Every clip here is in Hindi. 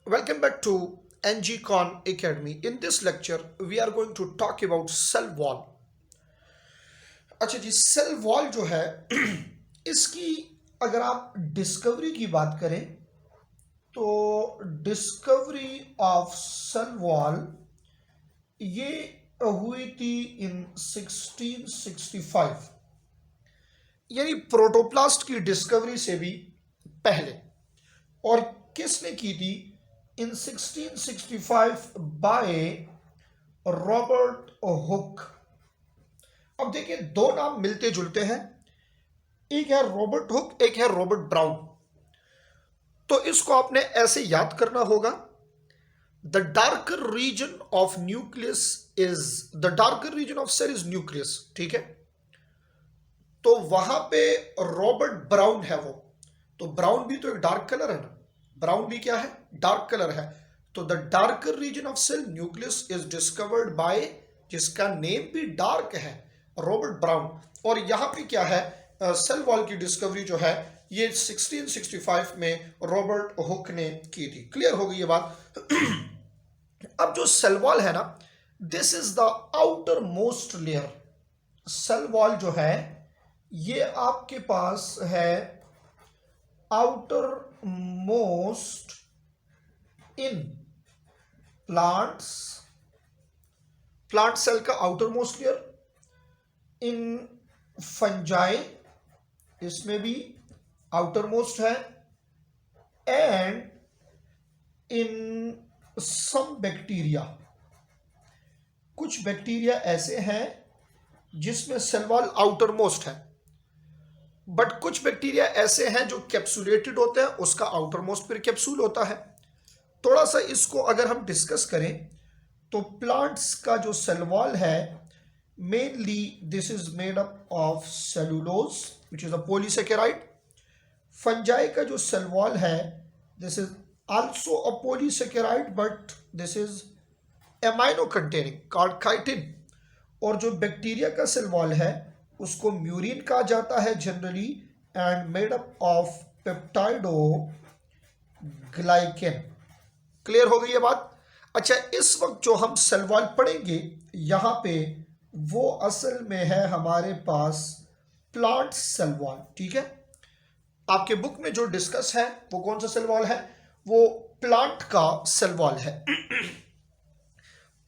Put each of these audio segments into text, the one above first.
Welcome back to NGCon Academy. In this lecture, we are going to talk about cell wall. अच्छा जी, सेल वॉल जो है इसकी अगर आप डिस्कवरी की बात करें तो डिस्कवरी ऑफ सेल वॉल ये हुई थी इन 1665, यानी प्रोटोप्लास्ट की डिस्कवरी से भी पहले। और किसने की थी? इन 1665 बाय रॉबर्ट हुक। अब देखिए, दो नाम मिलते जुलते हैं, एक है रॉबर्ट हुक, एक है रॉबर्ट ब्राउन। तो इसको आपने ऐसे याद करना होगा, the darker region of nucleus is the darker region of cell is nucleus. ठीक है, तो वहां पे रॉबर्ट ब्राउन है वो, तो ब्राउन भी तो एक डार्क कलर है ना, ब्राउन भी क्या है? डार्क कलर है। तो the darker region of cell nucleus is discovered by, जिसका नेम भी डार्क है, रॉबर्ट ब्राउन। और यहां पे क्या है, सेल वॉल की डिस्कवरी जो है ये 1665 में रॉबर्ट हुक ने की थी। क्लियर हो गई ये बात? अब जो सेल वॉल है ना, this is the outermost layer. Cell wall जो है ये आपके पास है outermost in plants, plant cell का outermost layer. In fungi इसमें भी आउटर मोस्ट है, एंड इन सम बैक्टीरिया, कुछ बैक्टीरिया ऐसे हैं जिसमें सेल वॉल आउटर मोस्ट है, बट कुछ बैक्टीरिया ऐसे हैं जो कैप्सुलेटेड होते हैं, उसका आउटर मोस्ट फिर कैप्सूल होता है। थोड़ा सा इसको अगर हम डिस्कस करें तो प्लांट्स का जो सेल वॉल है, mainly this is made up of cellulose which is a polysaccharide. Fungi का जो सेल वॉल है, this is also a polysaccharide, but this is amino containing called chitin. और जो बैक्टीरिया का सेल वॉल है उसको म्यूरिन कहा जाता है generally, and made up of पेप्टाइडो glycan. Clear हो गई ये बात? अच्छा, इस वक्त जो हम सेल वॉल पढ़ेंगे यहां पे, वो असल में है हमारे पास प्लांट सेल वॉल। ठीक है, आपके बुक में जो डिस्कस है वो कौन सा सेल वॉल है? वो प्लांट का सेल वॉल है।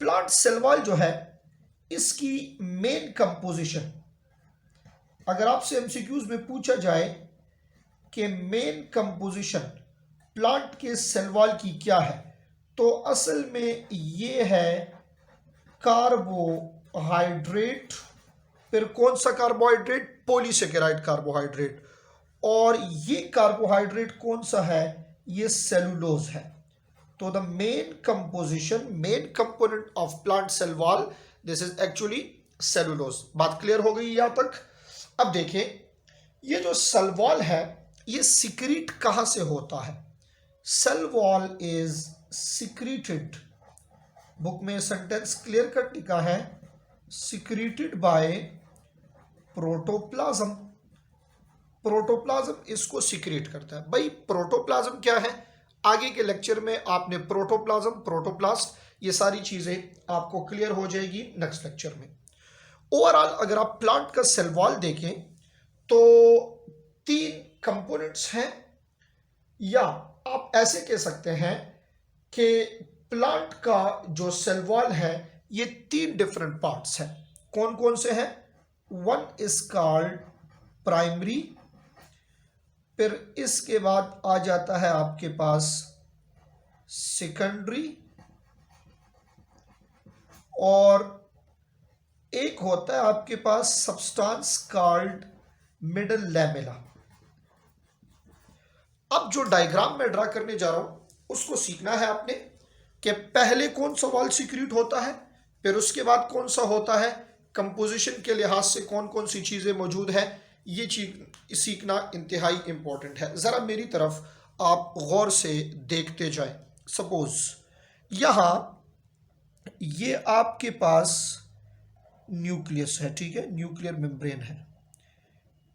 प्लांट सेल वॉल जो है इसकी मेन कंपोजिशन, अगर आपसे एमसीक्यूज में पूछा जाए कि मेन कंपोजिशन प्लांट के सेल वॉल की क्या है, तो असल में ये है कार्बोहाइड्रेट। फिर कौन सा कार्बोहाइड्रेट? Polysaccharide carbohydrate. और ये कार्बोहाइड्रेट कौन सा है? ये सेलुलोज है। तो the main composition, main component of plant cell wall, this is actually cellulose. बात क्लियर हो गई यहां तक? अब देखिए, ये जो सेल वॉल है ये सिक्रीट कहां से होता है? Cell wall is secreted, book में सेंटेंस क्लियर कट लिखा है, सिक्रीटेड बाय प्रोटोप्लाज्म। प्रोटोप्लाज्म इसको सिक्रीट करता है। भाई प्रोटोप्लाज्म क्या है? आगे के लेक्चर में आपने प्रोटोप्लाज्म, प्रोटोप्लास्ट, ये सारी चीजें आपको क्लियर हो जाएगी नेक्स्ट लेक्चर में। ओवरऑल अगर आप प्लांट का सेल वॉल देखें तो 3 कंपोनेंट्स हैं, या आप ऐसे कह सकते हैं कि प्लांट का जो सेल वॉल है ये 3 डिफरेंट पार्ट्स हैं। कौन कौन से हैं? वन इज कॉल्ड प्राइमरी, फिर इसके बाद आ जाता है आपके पास सेकेंडरी, और एक होता है आपके पास सब्सटेंस कॉल्ड मिडल लैमेला। अब जो डायग्राम में ड्रा करने जा रहा हूं उसको सीखना है आपने कि पहले कौन सा वॉल सिक्रीट होता है, फिर उसके बाद कौन सा होता है, कंपोजिशन के लिहाज से कौन कौन सी चीजें मौजूद है। ये चीज सीखना इंतहाई इंपॉर्टेंट है। जरा मेरी तरफ आप गौर से देखते जाएं। सपोज यहां ये आपके पास न्यूक्लियस है, ठीक है, न्यूक्लियर मेम्ब्रेन है,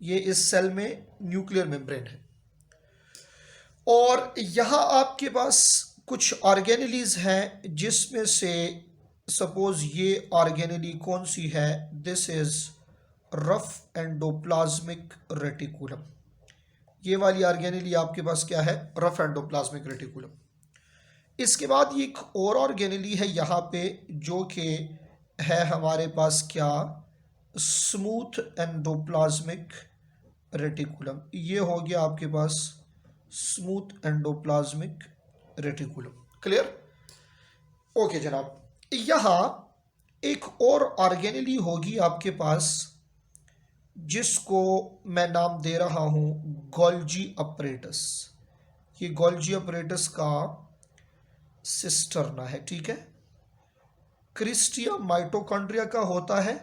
ये इस सेल में न्यूक्लियर मेम्ब्रेन है, और यहां आपके पास कुछ ऑर्गेनेलीज हैं जिसमें से सपोज ये ऑर्गेनेली कौन सी है, this is rough endoplasmic reticulum. ये वाली ऑर्गेनेली आपके पास क्या है, रफ एंडोप्लाज्मिक रेटिकुलम। इसके बाद ये एक और ऑर्गेनेली है यहाँ पे जो कि है हमारे पास क्या, स्मूथ एंडोप्लाज्मिक रेटिकुलम। ये हो गया आपके पास smooth endoplasmic reticulum. Clear? Okay जनाब, यहाँ एक और ऑर्गेनेली होगी आपके पास जिसको मैं नाम दे रहा हूं गोल्जी अपरेटस। ये गोल्जी अपरेटस का सिस्टरना है, ठीक है। क्रिस्टिया माइटोकॉन्ड्रिया का होता है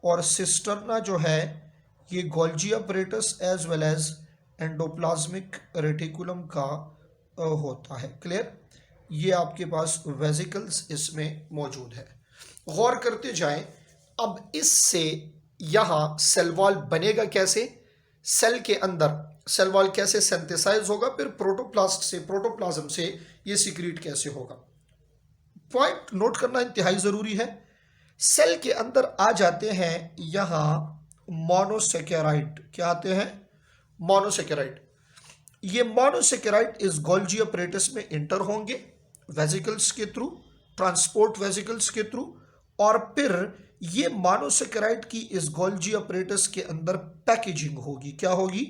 और सिस्टरना जो है ये Golgi apparatus as well as endoplasmic reticulum का होता है। क्लियर? ये आपके पास वेसिकल्स इसमें मौजूद है। गौर करते जाएं। अब इससे यहाँ सेल वॉल बनेगा कैसे, सेल के अंदर सेल वॉल कैसे सिंथेसाइज होगा, फिर प्रोटोप्लास्ट से प्रोटोप्लाज्म से ये सीक्रेट कैसे होगा। पॉइंट नोट करना इंतहाई जरूरी है। सेल के अंदर आ जाते हैं यहाँ मोनोसेकेराइड। क्या आते हैं? मोनोसेकेराइड। ये मोनोसेकेराइड इस गोल्जी अपरेटस में इंटर होंगे वेसिकल्स के थ्रू, ट्रांसपोर्ट वेसिकल्स के थ्रू, और फिर ये मोनोसेकेराइड की इस गोल्जी अपरेटस के अंदर पैकेजिंग होगी। क्या होगी?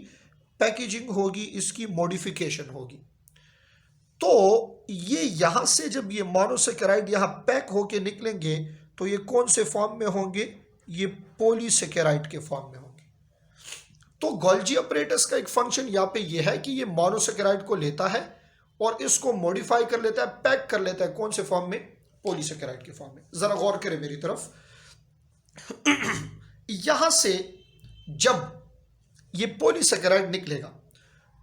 पैकेजिंग होगी, इसकी मॉडिफिकेशन होगी। तो ये यहां से जब ये मोनोसेकेराइड यहां पैक होके निकलेंगे तो ये कौन से फॉर्म में होंगे? ये पॉलीसेकेराइड के फॉर्म में होंगे। तो गोल्जी अपरेटस का एक फंक्शन यहाँ पे ये है कि ये मोनोसेकेराइड को लेता है और इसको मॉडिफाई कर लेता है, पैक कर लेता है। कौन से फॉर्म में? पॉलीसेकेराइड के फॉर्म में। जरा गौर करें मेरी तरफ। यहां से जब ये पॉलीसेकेराइड निकलेगा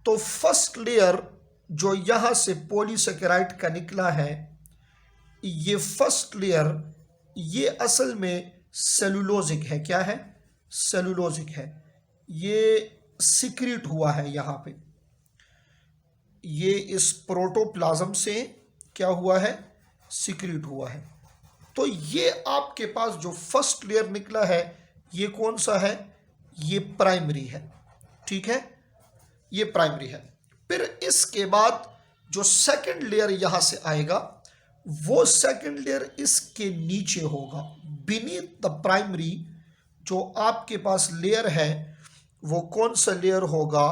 तो फर्स्ट लेयर जो यहां से पॉलीसेकेराइड का निकला है, ये फर्स्ट लेयर ये असल में सेलुलोजिक है। क्या है? सेलुलोजिक है। ये सिक्रीट हुआ है यहां पे, ये इस प्रोटोप्लाज्म से क्या हुआ है? सिक्रीट हुआ है। तो ये आपके पास जो फर्स्ट लेयर निकला है ये कौन सा है? ये प्राइमरी है, ठीक है, ये प्राइमरी है। फिर इसके बाद जो सेकंड लेयर यहां से आएगा वो सेकंड लेयर इसके नीचे होगा, बीनीथ द प्राइमरी। जो आपके पास लेयर है वो कौन सा लेयर होगा?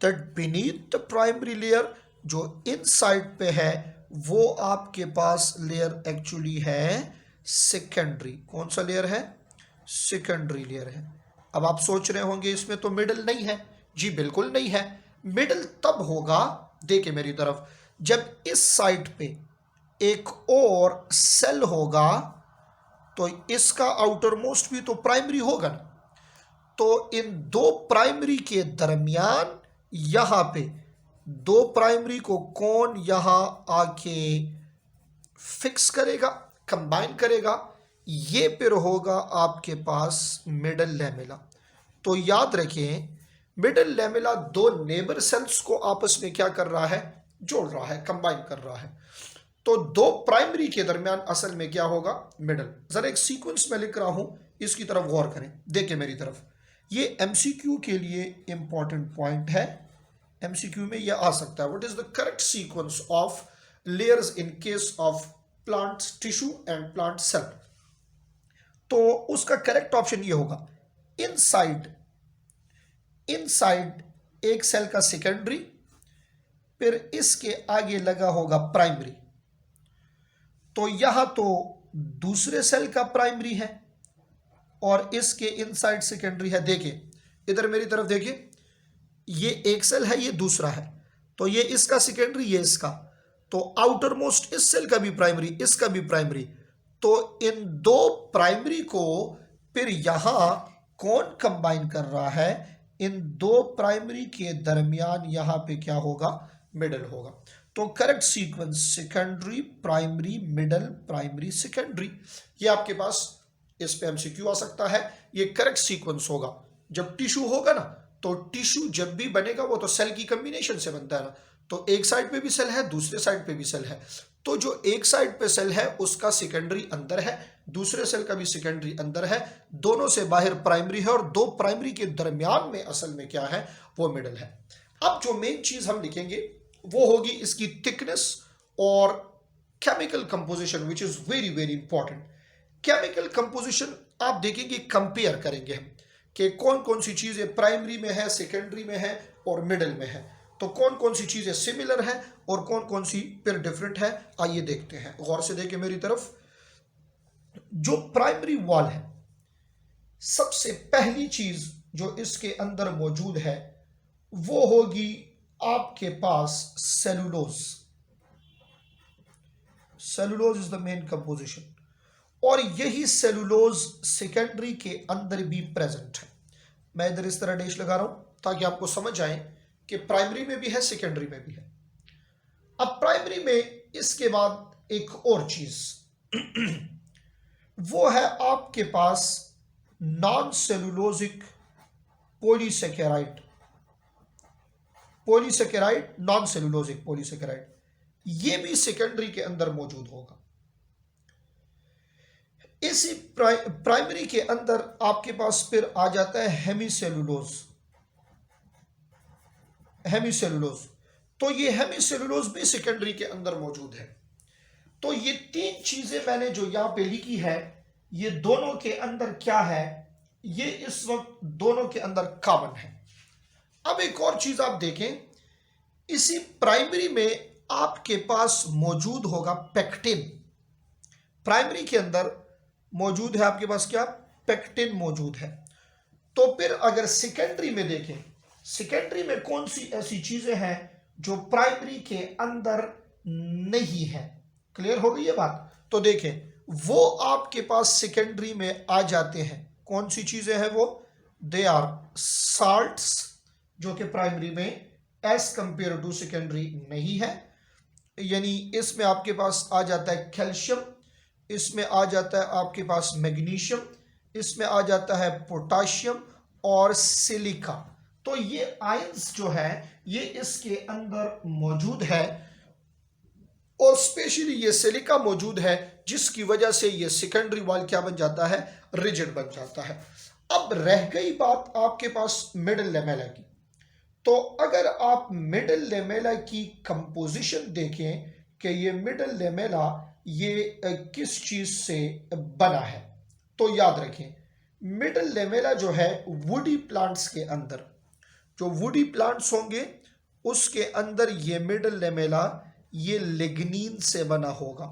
That beneath the primary layer जो इनसाइड पे है वो आपके पास लेयर एक्चुअली है सेकेंडरी। कौन सा लेयर है? सेकेंडरी लेयर है। अब आप सोच रहे होंगे इसमें तो मिडल नहीं है। जी बिल्कुल नहीं है। मिडल तब होगा, देखिए मेरी तरफ, जब इस साइड पे एक और सेल होगा तो इसका आउटर मोस्ट भी तो प्राइमरी होगा ना। तो इन दो प्राइमरी के दरमियान यहां पे दो प्राइमरी को कौन यहां आके फिक्स करेगा, कंबाइन करेगा? ये फिर होगा आपके पास मिडल लेमेला। तो याद रखें, मिडल लेमेला दो नेबर सेल्स को आपस में क्या कर रहा है? जोड़ रहा है, कंबाइन कर रहा है। तो दो प्राइमरी के दरमियान असल में क्या होगा? मिडल। जरा एक सीक्वेंस में लिख रहा हूं, इसकी तरफ गौर करें। देखिए मेरी तरफ, ये एमसीक्यू के लिए इंपॉर्टेंट पॉइंट है। एमसीक्यू में ये आ सकता है, what is the correct sequence of layers in case of plant tissue and plant cell? तो उसका करेक्ट ऑप्शन ये होगा, इनसाइड इनसाइड एक सेल का सेकेंडरी, फिर इसके आगे लगा होगा प्राइमरी। तो यहां तो दूसरे सेल का प्राइमरी है और इसके इनसाइड सेकेंडरी है। देखिए इधर मेरी तरफ देखिए, ये एक सेल है, ये दूसरा है, तो ये इसका सेकेंडरी, ये इसका, तो आउटर मोस्ट इस सेल का भी प्राइमरी, इसका भी प्राइमरी। तो इन दो प्राइमरी को फिर यहां कौन कंबाइन कर रहा है? इन दो प्राइमरी के दरमियान यहां पे क्या होगा? मिडल होगा। तो correct sequence secondary, primary, middle, primary, secondary. ये आपके पास इस पे एमसीक्यू आ सकता है। ये करेक्ट सीक्वेंस होगा। जब टिश्यू होगा ना, तो टिश्यू जब भी बनेगा वो तो सेल की कॉम्बिनेशन से बनता है ना, तो एक साइड पे भी सेल है, दूसरे साइड पे भी सेल है। तो जो एक साइड पे सेल है उसका सेकेंडरी अंदर है, दूसरे सेल का भी सेकेंडरी अंदर है, दोनों से बाहर प्राइमरी है, और दो प्राइमरी के दरमियान में असल में क्या है, वो मिडल है। अब जो मेन चीज हम लिखेंगे वो होगी इसकी थिकनेस और chemical composition, which is very very important. Chemical composition आप देखेंगे, कंपेयर करेंगे हम कि कौन कौन सी चीजें प्राइमरी में है, सेकेंडरी में है और मिडल में है, तो कौन कौन सी चीजें सिमिलर है और कौन कौन सी फिर डिफरेंट है। आइए देखते हैं, गौर से देखें मेरी तरफ। जो प्राइमरी वॉल है, सबसे पहली चीज जो इसके अंदर मौजूद है वो होगी आपके पास cellulose. Cellulose is the main composition, और यही सेलुलोज सेकेंडरी के अंदर भी प्रेजेंट है। मैं इधर इस तरह डैश लगा रहा हूं ताकि आपको समझ आए कि प्राइमरी में भी है, सेकेंडरी में भी है। अब प्राइमरी में इसके बाद एक और चीज वो है आपके पास non cellulosic polysaccharide. Polysaccharide, non cellulosic polysaccharide, ये भी सेकेंडरी के अंदर मौजूद होगा। इसी प्राइमरी के अंदर आपके पास फिर आ जाता है हेमीसेलुलोज। हेमीसेलुलोज, तो ये हेमीसेलुलोज भी सेकेंडरी के अंदर मौजूद है। तो ये तीन चीजें मैंने जो यहां पे लिखी है, ये दोनों के अंदर क्या है, ये इस वक्त दोनों के अंदर कॉमन है। अब एक और चीज आप देखें, इसी प्राइमरी में आपके पास मौजूद होगा पेक्टिन। प्राइमरी के अंदर मौजूद है आपके पास क्या, पेक्टिन मौजूद है। तो फिर अगर सेकेंडरी में देखें, सेकेंडरी में कौन सी ऐसी चीजें हैं जो प्राइमरी के अंदर नहीं है। क्लियर हो गई ये बात। तो देखें, वो आपके पास सेकेंडरी में आ जाते हैं। कौन सी चीजें हैं वो, दे आर साल्ट्स, जो कि प्राइमरी में एज कंपेयर टू सेकेंडरी नहीं है। यानी इसमें आपके पास आ जाता है कैल्शियम, इसमें आ जाता है आपके पास मैग्नीशियम, इसमें आ जाता है पोटाशियम और सिलिका। तो ये आयंस जो है ये इसके अंदर मौजूद है, और स्पेशली ये सिलिका मौजूद है, जिसकी वजह से ये सेकेंडरी वॉल क्या बन जाता है, रिजिड बन जाता है। अब रह गई बात आपके पास मिडिल लेमेला की। तो अगर आप मिडिल लेमेला की कंपोजिशन देखें कि ये मिडिल लेमेला ये किस चीज से बना है, तो याद रखें मिडिल लेमेला जो है वुडी प्लांट्स के अंदर, जो वुडी प्लांट्स होंगे उसके अंदर ये मिडिल लेमेला ये लिग्नीन से बना होगा,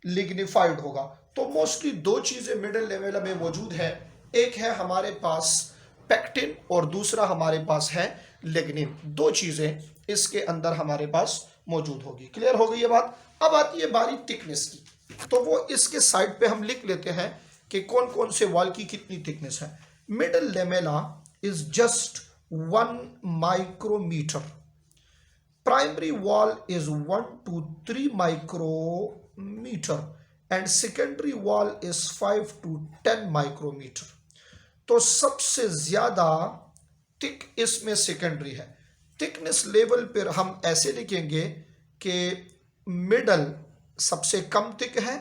लिग्निफाइड होगा। तो मोस्टली दो चीजें मिडिल लेमेला में मौजूद है, एक है हमारे पास पेक्टिन और दूसरा हमारे पास है लिग्निन। दो चीजें इसके अंदर हमारे पास मौजूद होगी। क्लियर हो गई ये बात। अब आती है बारी थिकनेस की, तो वो इसके साइड पे हम लिख लेते हैं कि कौन कौन से वॉल की कितनी थिकनेस है। Middle lamella is just 1 micrometre, primary wall is 1 to 3 micrometre and secondary wall is 5 to 10 micrometre. तो सबसे ज्यादा थिक इसमें सेकेंडरी है। थिकनेस लेवल पर हम ऐसे लिखेंगे कि मिडल सबसे कम थिक है,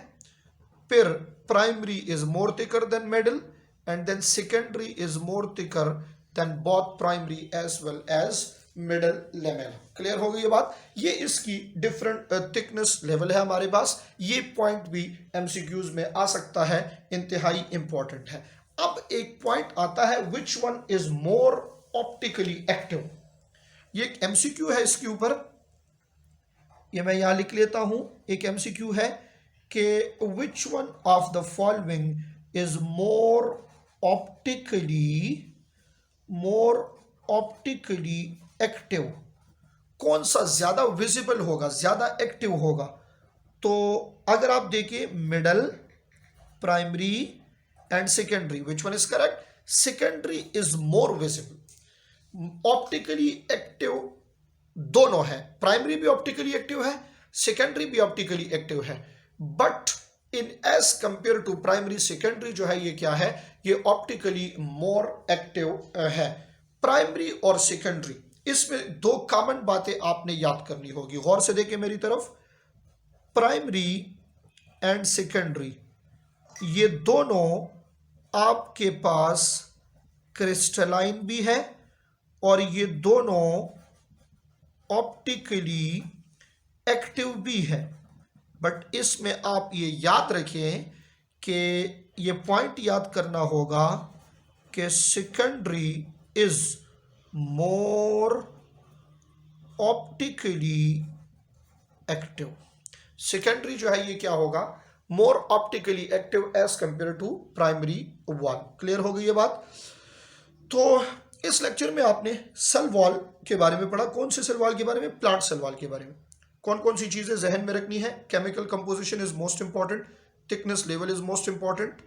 फिर primary is more thicker than middle, and then secondary is more thicker than both primary as well as middle lamella. Clear हो गई ये बात। ये इसकी डिफरेंट थिकनेस लेवल है हमारे पास। ये पॉइंट भी एमसीक्यूज में आ सकता है, इंतहाई इंपॉर्टेंट है। अब एक पॉइंट आता है, विच one is more optically active. ये एक एमसीक्यू है इसके ऊपर, ये मैं यहां लिख लेता हूं। एक एमसीक्यू है कि which one of the following is more optically active. कौन सा ज्यादा विजिबल होगा, ज्यादा एक्टिव होगा। तो अगर आप देखिए middle, primary and secondary, which one is correct, secondary is more visible. Optically active दोनों है, प्राइमरी भी ऑप्टिकली एक्टिव है, सेकेंडरी भी ऑप्टिकली एक्टिव है, but in as compare to primary, secondary जो है ये क्या है, ये ऑप्टिकली मोर एक्टिव है। प्राइमरी और सेकेंडरी इसमें दो कॉमन बातें आपने याद करनी होगी, गौर से देखें मेरी तरफ। प्राइमरी एंड सेकेंडरी, ये दोनों आपके पास क्रिस्टलाइन भी है और ये दोनों ऑप्टिकली एक्टिव भी है। बट इसमें आप ये याद रखें कि ये पॉइंट याद करना होगा कि secondary is more optically active. Secondary जो है ये क्या होगा, more optically active as compare to primary one. Clear हो गई ये बात। तो इस लेक्चर में आपने सेल वॉल के बारे में पढ़ा। कौन से सेल वॉल के बारे में? प्लांट सेल वॉल के बारे में। कौन कौन सी चीजें जहन में रखनी है? Chemical composition is most important, thickness level is most important,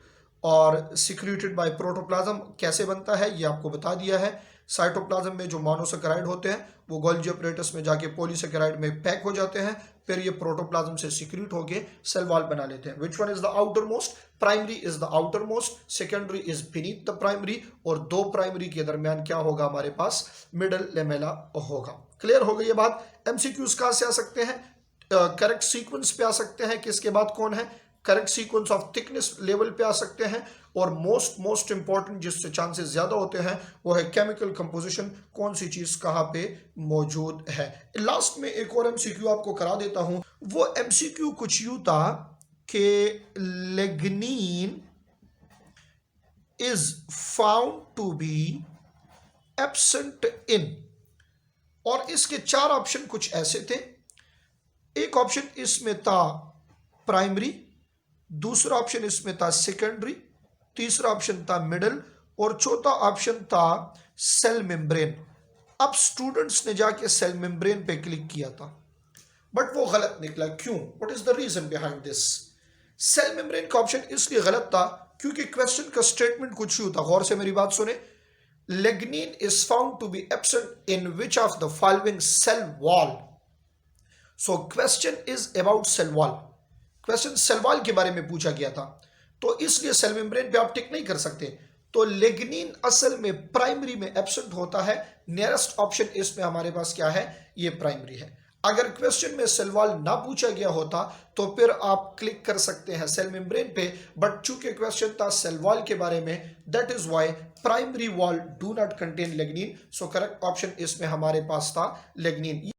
और सिक्रीटेड बाय प्रोटोप्लाज्म कैसे बनता है ये आपको बता दिया है। साइटोप्लाज्म में जो मोनोसेकेराइड होते हैं वो गोल्गी अपरेटस में जाके पॉलीसेकेराइड में पैक हो जाते हैं, फिर ये प्रोटोप्लाज्म से सिक्रीट होके सेल वॉल बना लेते हैं। विच one is the outer most? Primary is the outer most, secondary is beneath the primary, और दो प्राइमरी के दरमियान क्या होगा हमारे पास? मिडल लेमेला होगा। क्लियर हो गई ये बात। एमसीक्यूज कहां से आ सकते हैं? करेक्ट सीक्वेंस पे आ सकते हैं, किसके बाद कौन है, correct sequence of thickness level पे आ सकते हैं, और मोस्ट इंपॉर्टेंट जिससे चांसेस ज्यादा होते हैं वो है केमिकल कंपोजिशन, कौन सी चीज कहां पे मौजूद है। लास्ट में एक और एमसीक्यू आपको करा देता हूं। वो एमसीक्यू कुछ यूं था कि lignin is found to be absent in, और इसके चार ऑप्शन कुछ ऐसे थे। एक ऑप्शन इसमें था प्राइमरी, दूसरा ऑप्शन इसमें था सेकेंडरी, तीसरा ऑप्शन था मिडल, और चौथा ऑप्शन था सेल मेम्ब्रेन। अब स्टूडेंट्स ने जाके सेल मेम्ब्रेन पे क्लिक किया था, बट वो गलत निकला। क्यों? What is the reason behind this? Cell membrane का ऑप्शन इसलिए गलत था क्योंकि क्वेश्चन का स्टेटमेंट कुछ यूं था, गौर से मेरी बात सुने। Lignin is found to be absent in which of the following cell wall. So question is about cell wall, question cell wall के बारे में पूछा गया था, तो इसलिए सेल मेम्ब्रेन पे आप टिक नहीं कर सकते। तो लिग्निन असल में प्राइमरी में एब्सेंट होता है। नियरेस्ट ऑप्शन इसमें हमारे पास क्या है? ये प्राइमरी है। अगर क्वेश्चन में सेल वॉल ना पूछा गया होता तो फिर आप क्लिक कर सकते हैं सेल मेम्ब्रेन पे, बट चूंकि क्वेश्चन था सेल वॉल के बारे में, that is why primary wall do not contain lignin. So correct option इसमें हमारे पास था लिग्निन।